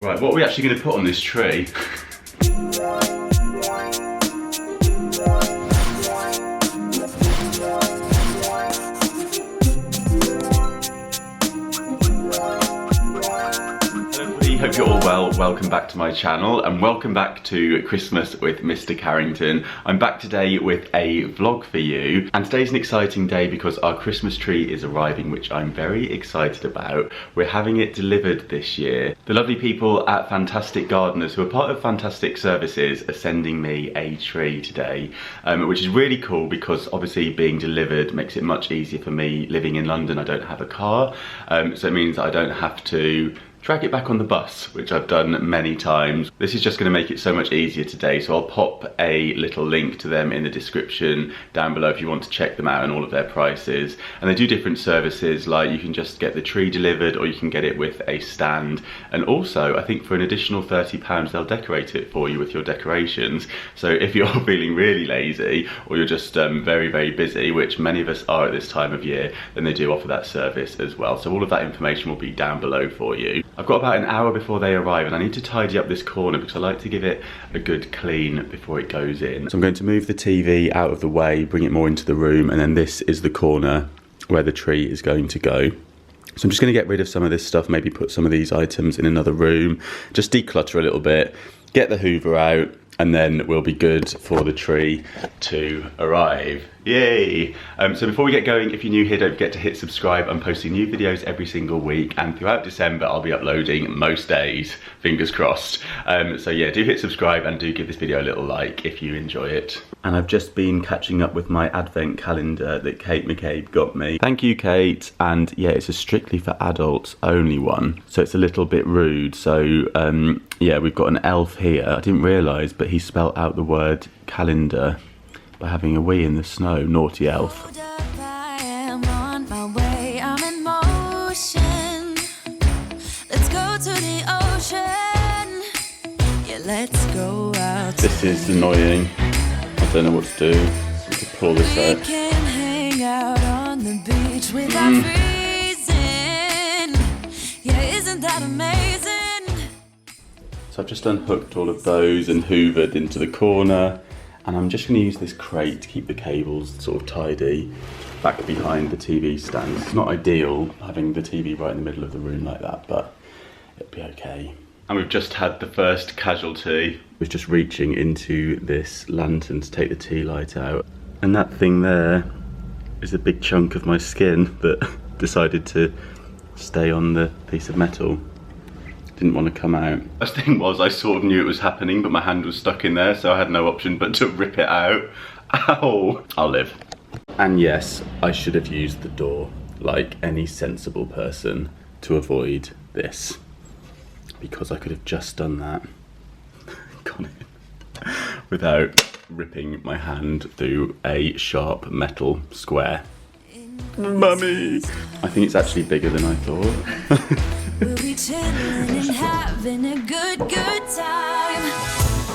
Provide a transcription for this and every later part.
Right, what are we actually going to put on this tree? Hope you're all well. Welcome back to my channel and welcome back to Christmas with Mr. Carrington. I'm back today with a vlog for you, and today's an exciting day because our Christmas tree is arriving, which I'm very excited about. We're having it delivered this year. The lovely people at Fantastic Gardeners, who are part of Fantastic Services, are sending me a tree today, which is really cool because obviously being delivered makes it much easier for me. Living in London, I don't have a car, so it means I don't have to drag it back on the bus, which I've done many times. This is just going to make it so much easier today, so I'll pop a little link to them in the description down below if you want to check them out and all of their prices. And they do different services, like you can just get the tree delivered or you can get it with a stand, and also I think for an additional £30 they'll decorate it for you with your decorations. So if you're feeling really lazy or you're just very busy, which many of us are at this time of year, then they do offer that service as well. So all of that information will be down below for you. I've got about an hour before they arrive and I need to tidy up this corner because I like to give it a good clean before it goes in. So I'm going to move the TV out of the way, bring it more into the room, and then this is the corner where the tree is going to go. So I'm just going to get rid of some of this stuff, maybe put some of these items in another room, just declutter a little bit, get the Hoover out, and then we'll be good for the tree to arrive. Yay! So before we get going, if you're new here, don't forget to hit subscribe. I'm posting new videos every single week, and throughout December I'll be uploading most days, fingers crossed. So yeah, do hit subscribe and do give this video a little like if you enjoy it. And I've just been catching up with my advent calendar that Kate McCabe got me. Thank you, Kate. And yeah, it's a strictly for adults only one, so it's a little bit rude. So yeah, we've got an elf here. I didn't realise, but he spelt out the word calendar by having a wee in the snow. Naughty elf. I am on my way, I'm in motion. Let's go to the ocean. Yeah, let's go out. This is annoying. I don't know what to do. We could pull this We out. can hang out on the beach without freezing. Yeah, isn't that amazing? So I've just unhooked all of those and hoovered into the corner. And I'm just going to use this crate to keep the cables sort of tidy back behind the TV stand. It's not ideal having the TV right in the middle of the room like that, but it'll be okay. And we've just had the first casualty. I was just reaching into this lantern to take the tea light out. And that thing there is a big chunk of my skin that decided to stay on the piece of metal. Didn't want to come out. First thing was, I sort of knew it was happening, but my hand was stuck in there, so I had no option but to rip it out. Ow! I'll live. And yes, I should have used the door, like any sensible person, to avoid this. Because I could have just done that. Got it. Without ripping my hand through a sharp metal square. Mummy! I think it's actually bigger than I thought. We'll be chilling and having a good time.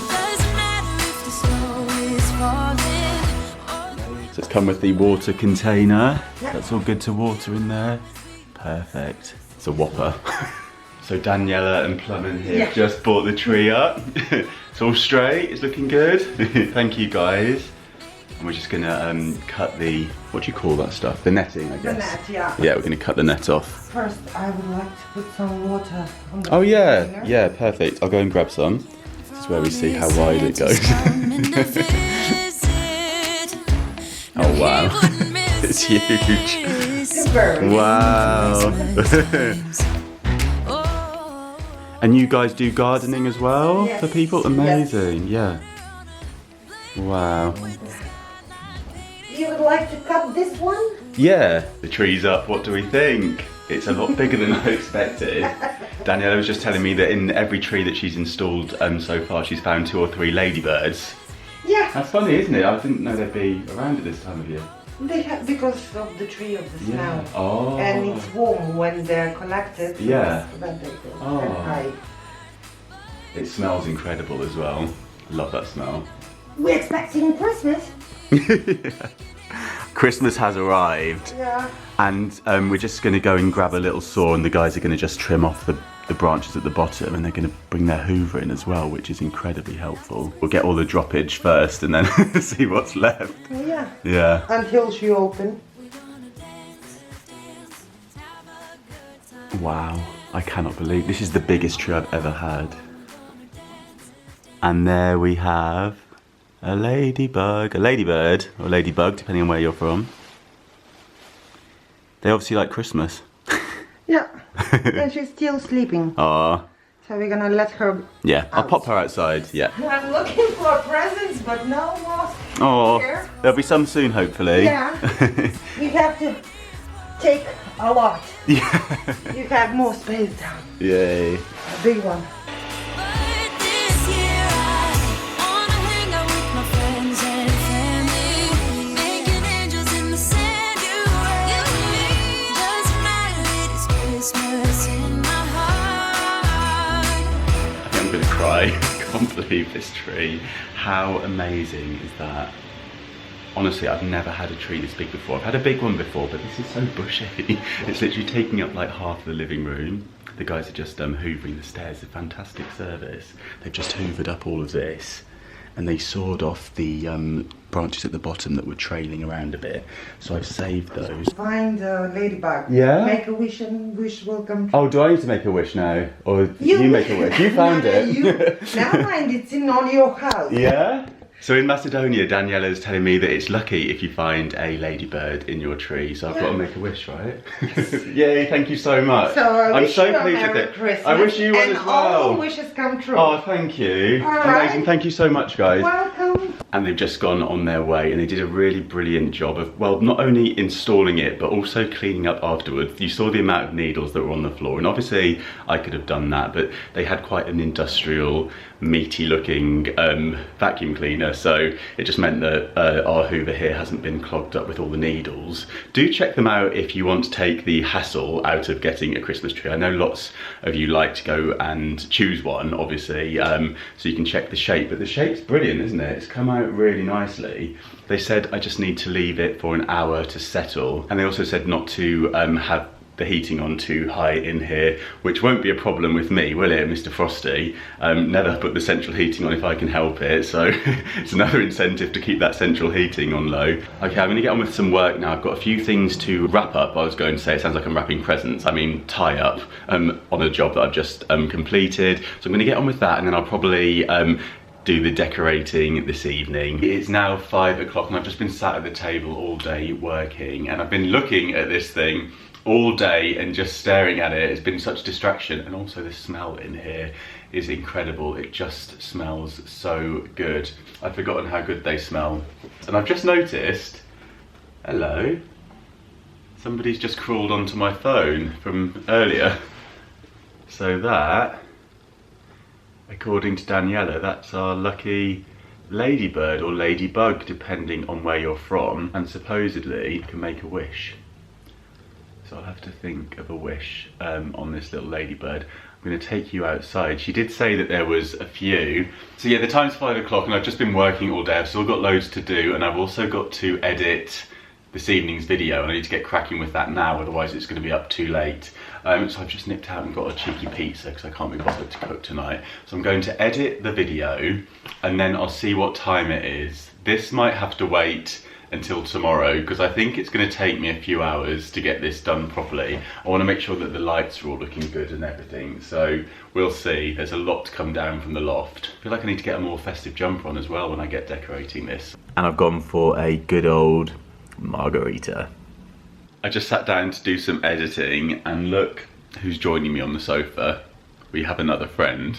Doesn't matter if the snow is falling. So it's come with the water container. That's all good to water in there. Perfect. It's a whopper. So Daniela and Plumman here just brought the tree up. It's all straight, it's looking good. Thank you guys. And we're just gonna cut the, what do you call that stuff? The netting, I guess. The net, yeah. Yeah, we're gonna cut the net off. First, I would like to put some water on the Oh yeah, container. yeah, perfect. I'll go and grab some. This is where we see how wide it goes. Oh wow, it's huge. It's very Wow. And you guys do gardening as well Yes. for people? Amazing, yeah. Wow. You would like to cut this one? Yeah. The tree's up, what do we think? It's a lot bigger than I expected. Daniela was just telling me that in every tree that she's installed so far, she's found 2 or 3 ladybirds. Yeah. That's funny, isn't it? I didn't know they'd be around at this time of year. They have, because of the tree of the smell. Oh. And it's warm when they're collected. Yeah. So that they go Oh. and hide. It smells incredible as well. Love that smell. We're expecting Christmas. Christmas has arrived. Yeah. And we're just going to go and grab a little saw, and the guys are going to just trim off the the branches at the bottom, and they're going to bring their hoover in as well, which is incredibly helpful. We'll get all the droppage first and then see what's left. Oh, yeah. Yeah. Until she open. Wow, I cannot believe this is the biggest tree I've ever had. And there we have a ladybug, a ladybird, or ladybug, depending on where you're from. They obviously like Christmas. Yeah, and she's still sleeping. Aw. So we're gonna let her Yeah, I'll out. pop her outside, yeah. I'm looking for presents, but no more. Oh, Here. there'll be some soon, hopefully. Yeah, we have to take a lot. Yeah. You have more space down. Yay. A big one. But this year I wanna hang out with my friends and family, making angels in the sand. You and me, doesn't matter, it is Christmas in my heart. I think I'm gonna cry. I can't believe this tree. How amazing is that? Honestly, I've never had a tree this big before. I've had a big one before, but this is so bushy. It's literally taking up like half of the living room. The guys are just hoovering the stairs. A fantastic service. They've just hoovered up all of this, and they sawed off the branches at the bottom that were trailing around a bit. So I've saved those. Find a ladybug. Yeah? Make a wish and wish will come true. Oh, do I need to make a wish now? Or you make a wish? You found it. Never mind, it's in on your house. Yeah? So in Macedonia, Daniela's telling me that it's lucky if you find a ladybird in your tree. So I've got to make a wish, right? Yay, thank you so much. So I wish I'm so you a pleased Merry with it. Christmas. I wish you one and as well. all the wishes come true. Oh, thank you. All right. Amazing, thank you so much, guys. Welcome. And they've just gone on their way, and they did a really brilliant job of, well, not only installing it, but also cleaning up afterwards. You saw the amount of needles that were on the floor, and obviously I could have done that, but they had quite an industrial, meaty looking vacuum cleaner, so it just meant that our hoover here hasn't been clogged up with all the needles. Do check them out if you want to take the hassle out of getting a Christmas tree. I know lots of you like to go and choose one, obviously, so you can check the shape, but the shape's brilliant, isn't it? It's come out really nicely. They said I just need to leave it for an hour to settle, and they also said not to have the heating on too high in here, which won't be a problem with me, will it, Mr. Frosty? Never put the central heating on if I can help it, so it's another incentive to keep that central heating on low. Okay, I'm gonna get on with some work now. I've got a few things to wrap up. I was going to say, it sounds like I'm wrapping presents. I mean, tie up on a job that I've just completed. So I'm gonna get on with that, and then I'll probably do the decorating this evening. It's now 5 o'clock and I've just been sat at the table all day working, and I've been looking at this thing all day and just staring at it. It's been such a distraction, and also the smell in here is incredible. It just smells so good. I've forgotten how good they smell. And I've just noticed, hello, somebody's just crawled onto my phone from earlier. So that, according to Daniela, that's our lucky ladybird or ladybug, depending on where you're from, and supposedly you can make a wish. So I'll have to think of a wish on this little ladybird. I'm going to take you outside. She did say that there was a few. So yeah, the time's 5 o'clock and I've just been working all day. I've still got loads to do, and I've also got to edit this evening's video, and I need to get cracking with that now, otherwise it's going to be up too late. So I've just nipped out and got a cheeky pizza because I can't be bothered to cook tonight. So I'm going to edit the video and then I'll see what time it is. This might have to wait until tomorrow because I think it's going to take me a few hours to get this done properly. I want to make sure that the lights are all looking good and everything, so we'll see. There's a lot to come down from the loft. I feel like I need to get a more festive jumper on as well when I get decorating this. And I've gone for a good old margarita. I just sat down to do some editing, and look who's joining me on the sofa. We have another friend.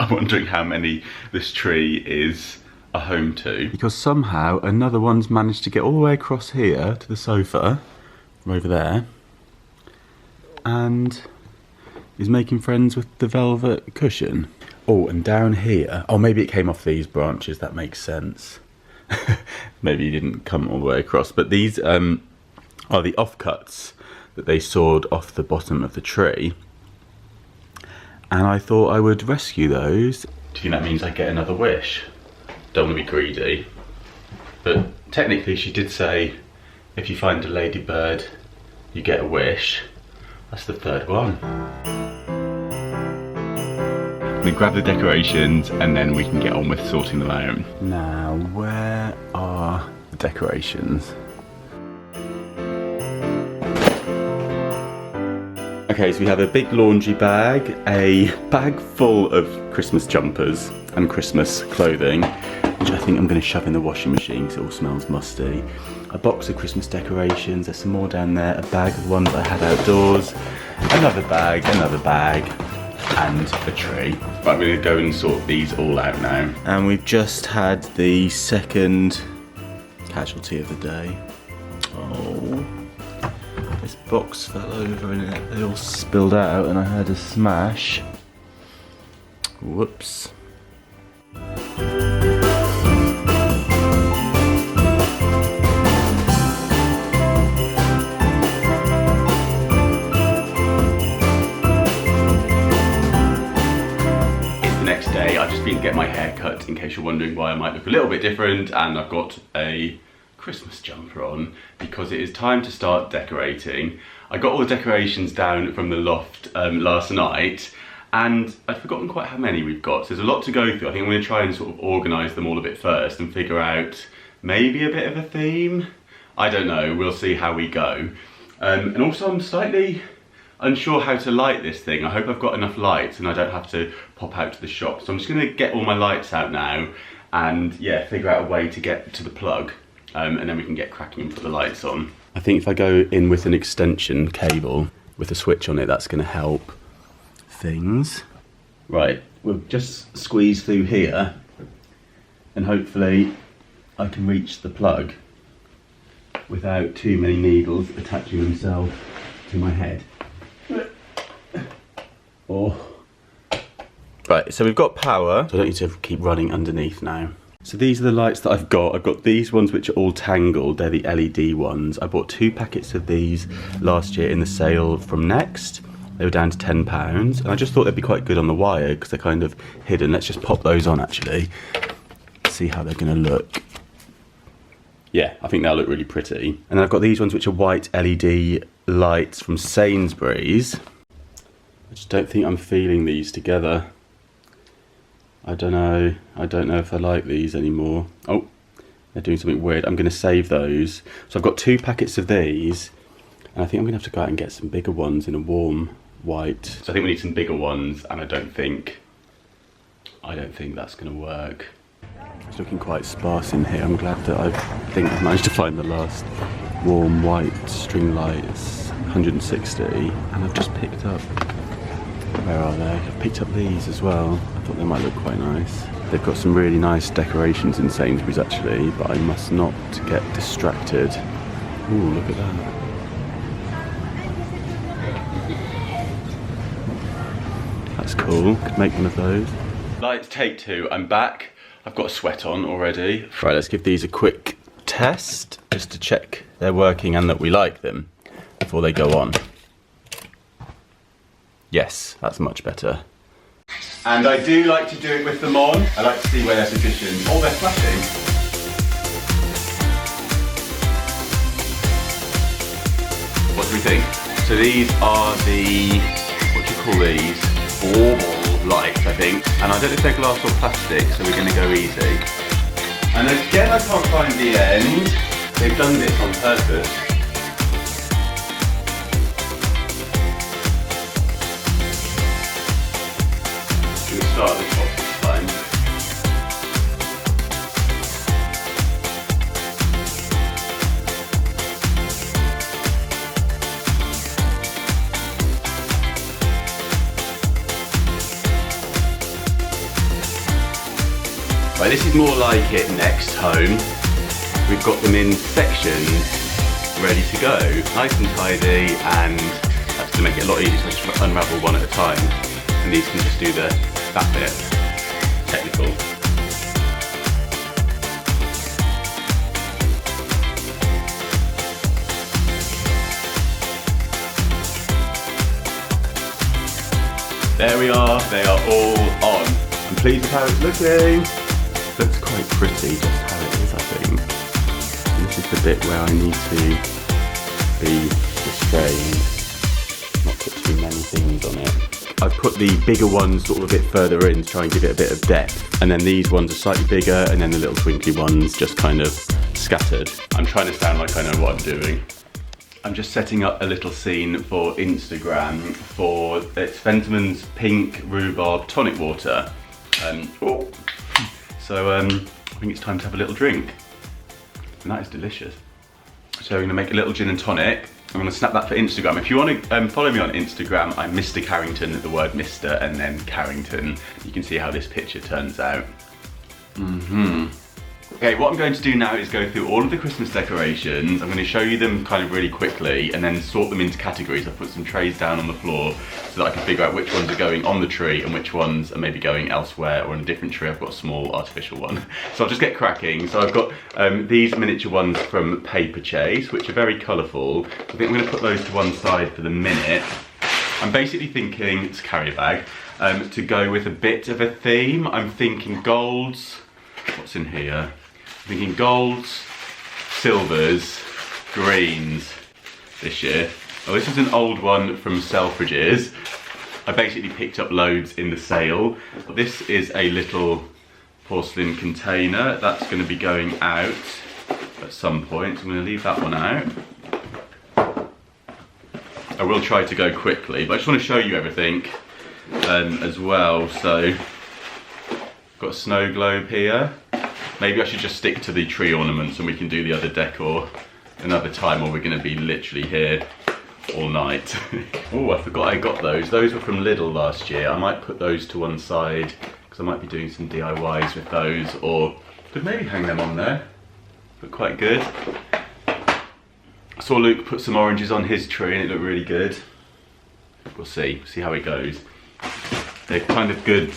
I'm wondering how many this tree is a home to, because somehow another one's managed to get all the way across here to the sofa from over there and is making friends with the velvet cushion. Oh, and down here, oh, maybe it came off these branches, that makes sense. Maybe you didn't come all the way across, but these are the offcuts that they sawed off the bottom of the tree, and I thought I would rescue those. Do you think that means I get another wish? Don't want to be greedy, but technically she did say if you find a ladybird you get a wish. That's the third one. gonna grab the decorations and then we can get on with sorting them out. Now, where are the decorations? Okay, so we have a big laundry bag, a bag full of Christmas jumpers and Christmas clothing, which I think I'm going to shove in the washing machine because it all smells musty. A box of Christmas decorations, there's some more down there, a bag of the ones I had outdoors, another bag, and a tree. Right, I'm going to go and sort these all out now. And we've just had the second casualty of the day. Oh. This box fell over and it all spilled out and I heard a smash. Whoops. Next day, I've just been to get my hair cut, in case you're wondering why I might look a little bit different, and I've got a Christmas jumper on because it is time to start decorating. I got all the decorations down from the loft last night and I'd forgotten quite how many we've got, so there's a lot to go through. I think I'm going to try and sort of organise them all a bit first and figure out maybe a bit of a theme. I don't know, we'll see how we go. And also I'm slightly unsure how to light this thing. I hope I've got enough lights and I don't have to pop out to the shop. So I'm just going to get all my lights out now and yeah, figure out a way to get to the plug and then we can get cracking and put the lights on. I think if I go in with an extension cable with a switch on it, that's going to help things. Right, we'll just squeeze through here and hopefully I can reach the plug without too many needles attaching themselves to my head. Oh. Right, so we've got power, so I don't need to keep running underneath now. So these are the lights that I've got. I've got these ones which are all tangled, they're the LED ones. I bought 2 packets of these last year in the sale from Next. They were down to £10 and I just thought they'd be quite good on the wire because they're kind of hidden. Let's just pop those on actually, see how they're gonna look. Yeah, I think they'll look really pretty. And then I've got these ones which are white LED lights from Sainsbury's. I just don't think I'm feeling these together. I don't know if I like these anymore. Oh, they're doing something weird. I'm going to save those. So I've got 2 packets of these, and I think I'm going to have to go out and get some bigger ones in a warm white. So I think we need some bigger ones, and I don't think that's going to work. It's looking quite sparse in here. I'm glad that I've managed to find the last warm white string light. It's 160, and I've just picked up. Where are they? I've picked up these as well. I thought they might look quite nice. They've got some really nice decorations in Sainsbury's actually, but I must not get distracted. Ooh, look at that. That's cool. Could make one of those. Lights take 2. I'm back. I've got a sweat on already. Right, let's give these a quick test just to check they're working and that we like them before they go on. Yes, that's much better. And I do like to do it with them on. I like to see where they're positioned. Oh, they're flashing. What do we think? So these are the, what do you call these? Bauble lights, I think. And I don't know if they're glass or plastic, so we're going to go easy. And again, I can't find the end. They've done this on purpose. Start at the top this time. Right, this is more like it next home. We've got them in sections ready to go, nice and tidy, and that's going to make it a lot easier to just unravel one at a time. And these can just do that bit, technical. There we are, they are all on. I'm pleased with how it's looking. Looks quite pretty just how it is, I think. And this is the bit where I need to be restrained, not put too many things on it. I've put the bigger ones sort of a bit further in to try and give it a bit of depth. And then these ones are slightly bigger, and then the little twinkly ones just kind of scattered. I'm trying to sound like I know what I'm doing. I'm just setting up a little scene for Instagram for it's Fentimans Pink Rhubarb Tonic Water. So I think it's time to have a little drink. And that is delicious. So I'm gonna make a little gin and tonic. I'm gonna snap that for Instagram. If you wanna follow me on Instagram, I'm Mr. Carrington, the word Mr. and then Carrington. You can see how this picture turns out. Okay, what I'm going to do now is go through all of the Christmas decorations. I'm going to show you them kind of really quickly and then sort them into categories. I've put some trays down on the floor so that I can figure out which ones are going on the tree and which ones are maybe going elsewhere or on a different tree. I've got a small artificial one. So I'll just get cracking. So I've got these miniature ones from Paper Chase, which are very colourful. I think I'm going to put those to one side for the minute. I'm basically thinking, it's a carrier bag, to go with a bit of a theme. I'm thinking golds. What's in here? I'm thinking golds, silvers, greens this year. Oh, this is an old one from Selfridges. I basically picked up loads in the sale. This is a little porcelain container. That's going to be going out at some point. So I'm going to leave that one out. I will try to go quickly, but I just want to show you everything as well. So, got a snow globe here. Maybe I should just stick to the tree ornaments and we can do the other decor another time, or we're going to be literally here all night. Oh, I forgot I got those. Those were from Lidl last year. I might put those to one side because I might be doing some DIYs with those, or could maybe hang them on there. Look quite good. I saw Luke put some oranges on his tree and it looked really good. We'll see how it goes. They're kind of good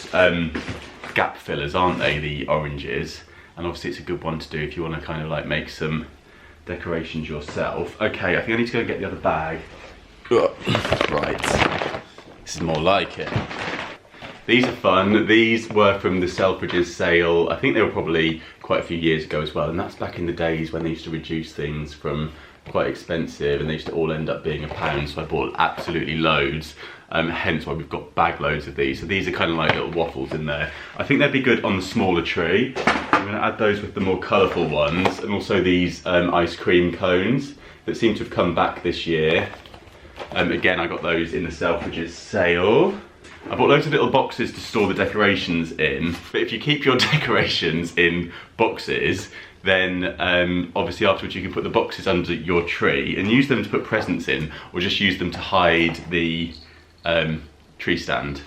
gap fillers, aren't they, the oranges? And obviously it's a good one to do if you want to kind of like make some decorations yourself. Okay, I think I need to go and get the other bag. Right, this is more like it. These are fun. These were from the Selfridges sale. I think they were probably quite a few years ago as well, and that's back in the days when they used to reduce things from quite expensive and they used to all end up being £1, so I bought absolutely loads. Hence why we've got bag loads of these. So these are kind of like little waffles in there. I think they'd be good on the smaller tree. I'm going to add those with the more colourful ones, and also these ice cream cones that seem to have come back this year. Again, I got those in the Selfridges sale. I bought loads of little boxes to store the decorations in, but if you keep your decorations in boxes, then obviously afterwards you can put the boxes under your tree and use them to put presents in, or just use them to hide the tree stand.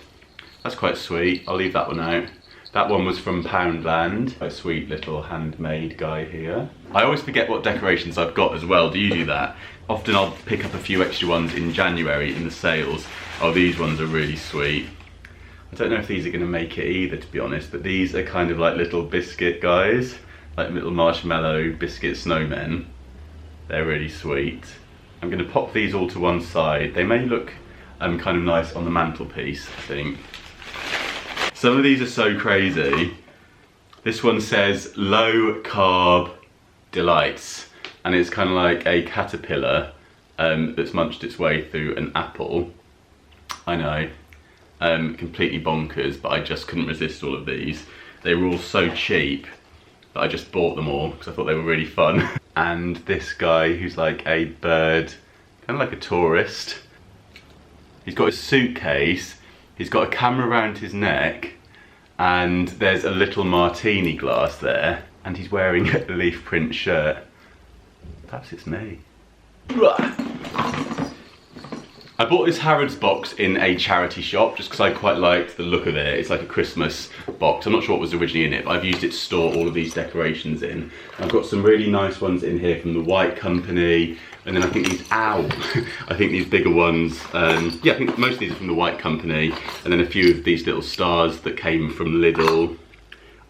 That's quite sweet. I'll leave that one out. That one was from Poundland. Quite a sweet little handmade guy here. I always forget what decorations I've got as well. Do you do that? Often I'll pick up a few extra ones in January in the sales. Oh, these ones are really sweet. I don't know if these are going to make it either, to be honest, but these are kind of like little biscuit guys, like little marshmallow biscuit snowmen. They're really sweet. I'm going to pop these all to one side. They may look kind of nice on the mantelpiece, I think. Some of these are so crazy. This one says low carb delights, and it's kind of like a caterpillar that's munched its way through an apple. I know, completely bonkers, but I just couldn't resist all of these. They were all so cheap that I just bought them all because I thought they were really fun. And this guy who's like a bird, kind of like a tourist. He's got a suitcase, he's got a camera around his neck, and there's a little martini glass there, and he's wearing a leaf print shirt. Perhaps it's me. I bought this Harrods box in a charity shop just because I quite liked the look of it. It's like a Christmas box. I'm not sure what was originally in it, but I've used it to store all of these decorations in. I've got some really nice ones in here from the White Company, and then I think these, ow, I think these bigger ones, yeah, I think most of these are from the White Company, and then a few of these little stars that came from Lidl.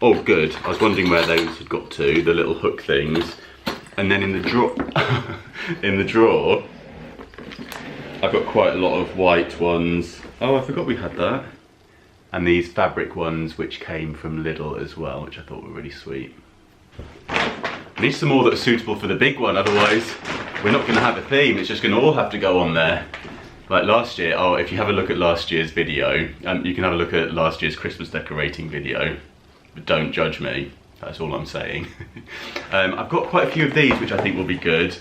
Oh, good. I was wondering where those had got to, the little hook things. And then in the drawer, I've got quite a lot of white ones. Oh, I forgot we had that. And these fabric ones which came from Lidl as well, which I thought were really sweet. I need some more that are suitable for the big one, otherwise we're not going to have a theme. It's just going to all have to go on there. Like last year, oh, if you have a look at last year's video, you can have a look at last year's Christmas decorating video, but don't judge me, that's all I'm saying. I've got quite a few of these which I think will be good.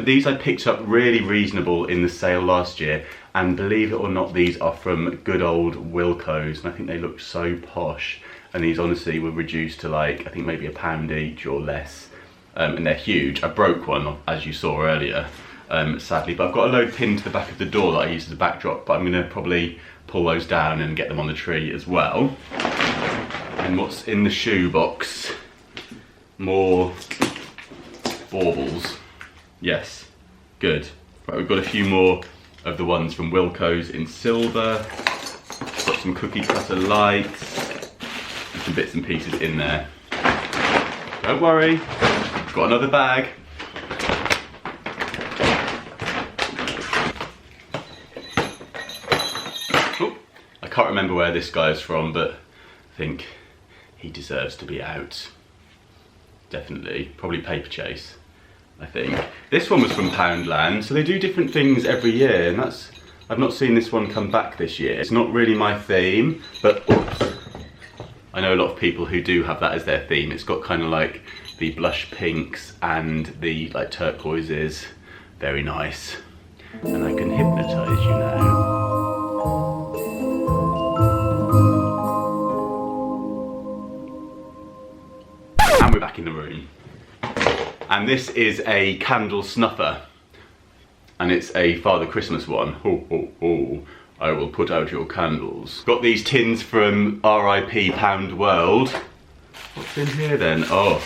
These I picked up really reasonable in the sale last year, and believe it or not, these are from good old Wilko's, and I think they look so posh. And these honestly were reduced to like, I think maybe £1 each or less. And they're huge. I broke one, as you saw earlier, sadly, but I've got a load pinned to the back of the door that I use as a backdrop, but I'm gonna probably pull those down and get them on the tree as well. And what's in the shoe box? More baubles. Yes, good. Right, we've got a few more of the ones from Wilko's in silver. Got some cookie cutter lights and some bits and pieces in there. Don't worry, got another bag. Oh, I can't remember where this guy is from, but I think he deserves to be out. Definitely, probably Paper Chase, I think. This one was from Poundland, so they do different things every year, and that's, I've not seen this one come back this year. It's not really my theme, but oops, I know a lot of people who do have that as their theme. It's got kind of like the blush pinks and the like turquoises. Very nice. And I can hypnotise you now. And we're back in the room. And this is a candle snuffer. And it's a Father Christmas one. Ho, ho, ho. I will put out your candles. Got these tins from RIP Pound World. What's in here then? Oh,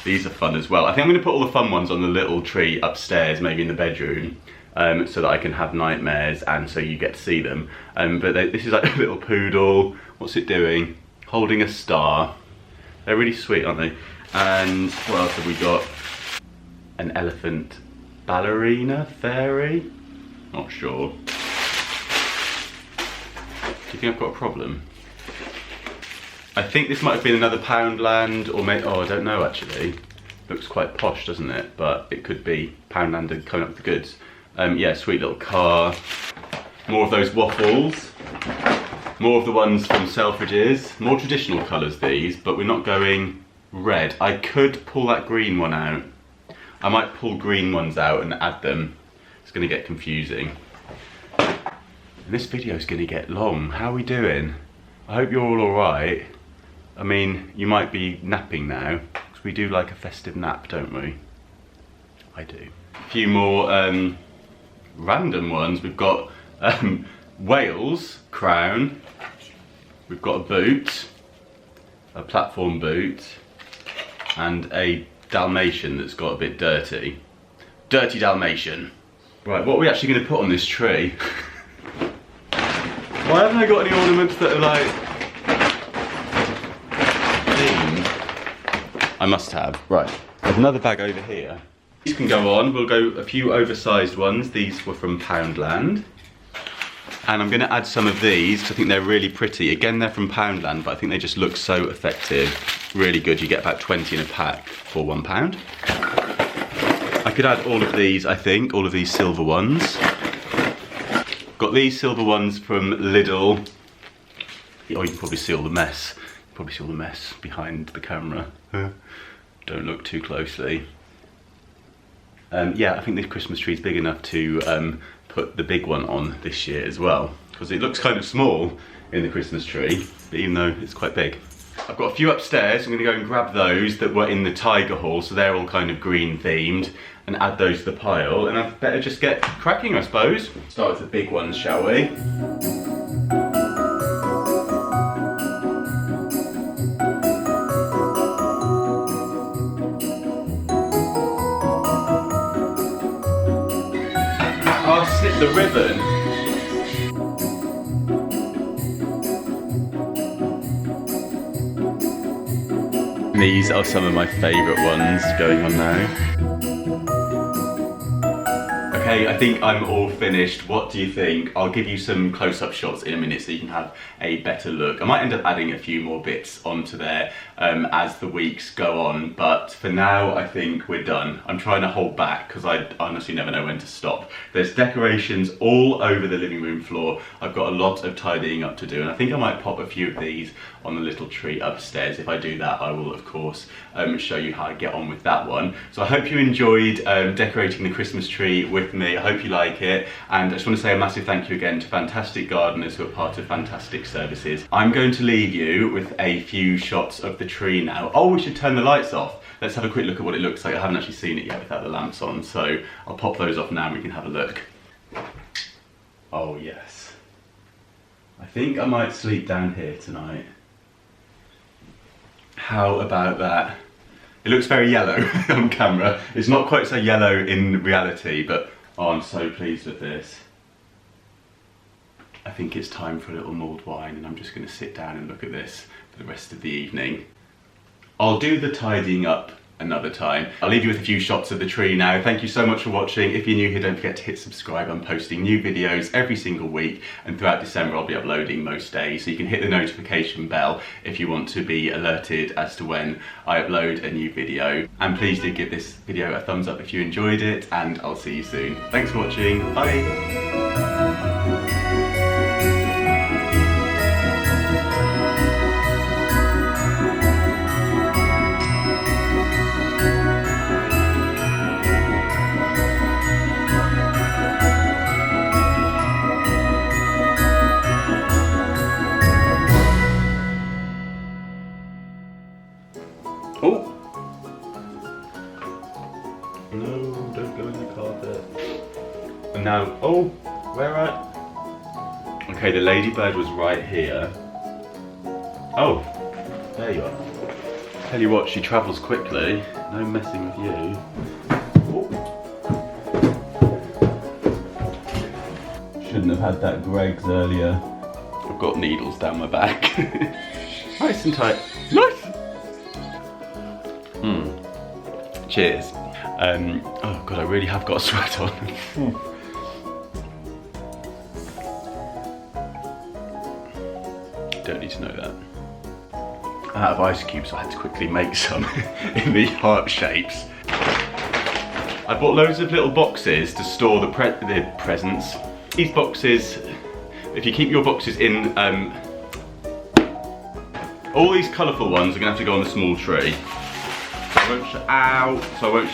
these are fun as well. I think I'm going to put all the fun ones on the little tree upstairs, maybe in the bedroom, so that I can have nightmares and so you get to see them. This is like a little poodle. What's it doing? Holding a star. They're really sweet, aren't they? And what else have we got? An elephant ballerina fairy? Not sure. Do you think I've got a problem? I think this might have been another Poundland, or maybe, oh, I don't know actually. Looks quite posh, doesn't it? But it could be Poundland and coming up with the goods. Yeah, sweet little car. More of those waffles. More of the ones from Selfridges. More traditional colours these, but we're not going red. I could pull that green one out. I might pull green ones out and add them. It's going to get confusing. And this video is going to get long. How are we doing? I hope you're all alright. I mean, you might be napping now, because we do like a festive nap, don't we? I do. A few more random ones. We've got Wales crown. We've got a boot, a platform boot, and a Dalmatian that's got a bit dirty. Dirty Dalmatian. Right, what are we actually going to put on this tree? Why haven't I got any ornaments that are like themed? I must have. Right, there's another bag over here. These can go on. We'll go a few oversized ones. These were from Poundland. And I'm going to add some of these because I think they're really pretty. Again, they're from Poundland, but I think they just look so effective. Really good. You get about 20 in a pack for £1. I could add all of these, I think, all of these silver ones. Got these silver ones from Lidl. Oh, you can probably see all the mess. Probably see all the mess behind the camera. Don't look too closely. Yeah, I think this Christmas tree is big enough to put the big one on this year as well, because it looks kind of small in the Christmas tree, but even though it's quite big. I've got a few upstairs. I'm going to go and grab those that were in the tiger hall, so they're all kind of green themed, and add those to the pile, and I'd better just get cracking, I suppose. Start with the big ones, shall we? Oh, I slipped the ribbon. These are some of my favourite ones going on now. Okay, I think I'm all finished. What do you think? I'll give you some close-up shots in a minute so you can have a better look. I might end up adding a few more bits onto there as the weeks go on, but for now I think we're done. I'm trying to hold back because I honestly never know when to stop. There's decorations all over the living room floor. I've got a lot of tidying up to do, and I think I might pop a few of these on the little tree upstairs. If I do that, I will of course show you how I get on with that one. So I hope you enjoyed decorating the Christmas tree with me. I hope you like it, and I just want to say a massive thank you again to fantastic gardeners who are part of fantastic services. I'm going to leave you with a few shots of the tree now. Oh, we should turn the lights off. Let's have a quick look at what it looks like. I haven't actually seen it yet without the lamps on, so I'll pop those off now and we can have a look. Oh yes. I think I might sleep down here tonight. How about that? It looks very yellow on camera. It's not quite so yellow in reality, but oh, I'm so pleased with this. I think it's time for a little mulled wine, and I'm just going to sit down and look at this for the rest of the evening. I'll do the tidying up another time. I'll leave you with a few shots of the tree now. Thank you so much for watching. If you're new here, don't forget to hit subscribe. I'm posting new videos every single week, and throughout December I'll be uploading most days, so you can hit the notification bell if you want to be alerted as to when I upload a new video. And please do give this video a thumbs up if you enjoyed it, and I'll see you soon. Thanks for watching. Bye. Oh! No, don't go in the carpet. And now, oh, where at? Okay, the ladybird was right here. Oh, there you are. Tell you what, she travels quickly. No messing with you. Oh. Shouldn't have had that Greggs earlier. I've got needles down my back. Nice and tight. Nice! Cheers. Oh god, I really have got a sweat on. Don't need to know that. I'm out of ice cubes, so I had to quickly make some in the heart shapes. I bought loads of little boxes to store the presents. These boxes, if you keep your boxes in, all these colourful ones are going to have to go on the small tree. So I won't